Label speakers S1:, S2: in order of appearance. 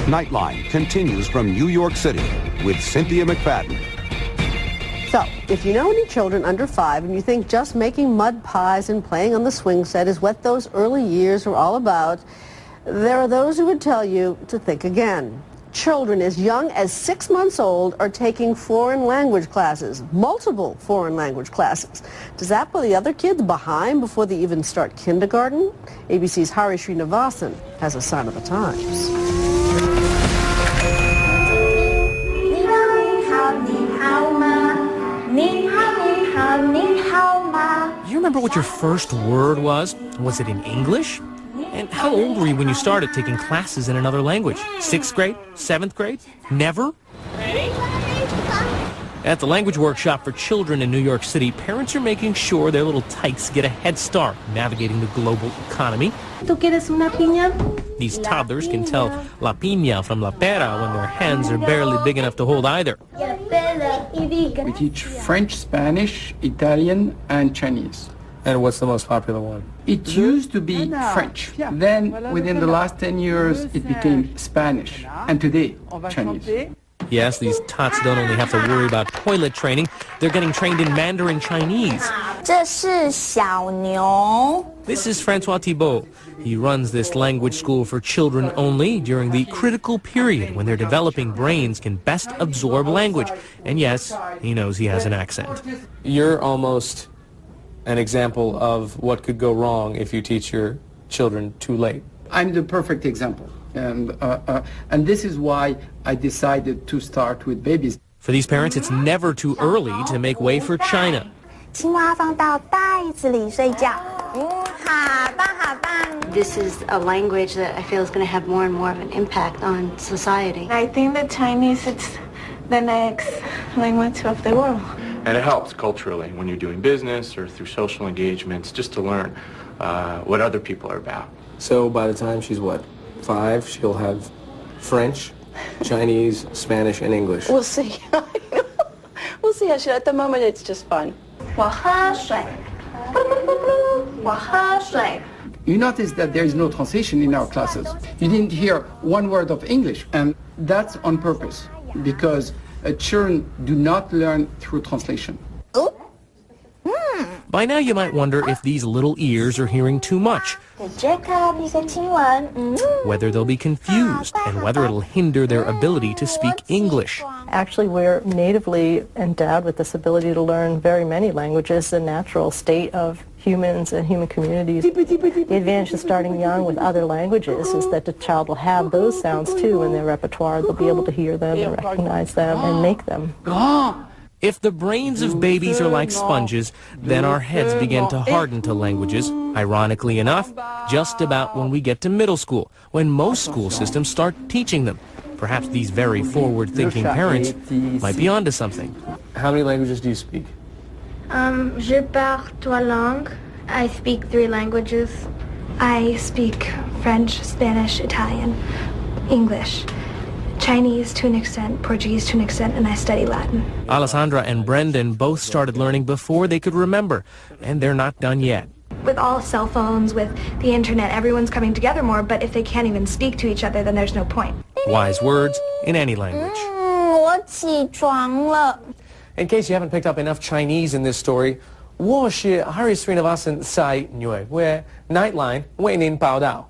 S1: Nightline continues from New York City with Cynthia McFadden.
S2: So, if you know any children under 5 and you think just making mud pies and playing on the swing set is what those early years are all about, there are those who would tell you to think again. Children as young as 6 months old are taking foreign language classes, multiple foreign language classes. Does that put the other kids behind before they even start kindergarten? ABC's Hari Srinivasan has a sign of the times.
S3: You remember what your first word was? Was it in English? And how old were you when you started taking classes in another language? 6th grade? 7th grade? Never?
S4: Ready?
S3: At the Language Workshop for Children in New York City, parents are making sure their little tykes get a head start navigating the global economy.
S4: ¿Tú quieres una piña?
S3: These toddlers can tell la piña from la pera when their hands are barely big enough to hold either.
S5: We teach French, Spanish, Italian, and Chinese.
S3: And what's the most popular one?
S5: It used to be French. Then, within the last 10 years, it became Spanish. And today, Chinese.
S3: Yes, these tots don't only have to worry about toilet training, they're getting trained in Mandarin Chinese.
S6: 这是小牛.
S3: This is Francois Thibaut. He runs this language school for children only during the critical period when their developing brains can best absorb language. And yes, he knows he has an accent. You're almost an example of what could go wrong if you teach your children too late.
S5: I'm the perfect example. And this is why I decided to start with babies.
S3: For these parents, it's never too early to make way for China.
S6: 青蛙放到袋子里睡觉。好棒好棒。
S7: This is a language that I feel is going to have more and more of an impact on society.
S4: I think that Chinese is the next language of the world.
S8: And it helps culturally when you're doing business or through social engagements just to learn what other people are about.
S9: So by the time she's what, 5, she'll have French, Chinese, Spanish, and English.
S10: We'll see. We'll see. Actually, at the moment, it's just fun.
S4: 我喝水. 我喝水.
S5: You notice that there is no translation in our classes. You didn't hear one word of English, and that's on purpose, because children do not learn through translation.
S3: By now you might wonder if these little ears are hearing too much, whether they'll be confused, and whether it'll hinder their ability to speak English.
S11: Actually, we're natively endowed with this ability to learn very many languages, a natural state of humans and human communities. The advantage of starting young with other languages is that the child will have those sounds too in their repertoire. They'll be able to hear them and recognize them and make them.
S3: If the brains of babies are like sponges, then our heads begin to harden to languages, ironically enough, just about when we get to middle school, when most school systems start teaching them. Perhaps these very forward-thinking parents might be onto something.
S9: How many languages do you speak?
S4: Je parle 3 langues. I speak 3 languages. I speak French, Spanish, Italian, English, Chinese to an extent, Portuguese to an extent, and I study Latin.
S3: Alessandra and Brendan both started learning before they could remember, and they're not done yet.
S4: With all cell phones, with the internet, everyone's coming together more, but if they can't even speak to each other, then there's no point.
S3: Wise words in any language.
S6: 我起床了。
S9: In case you haven't picked up enough Chinese in this story, 我是 Hari Srinivasan 在纽约 Nightline 为您报道。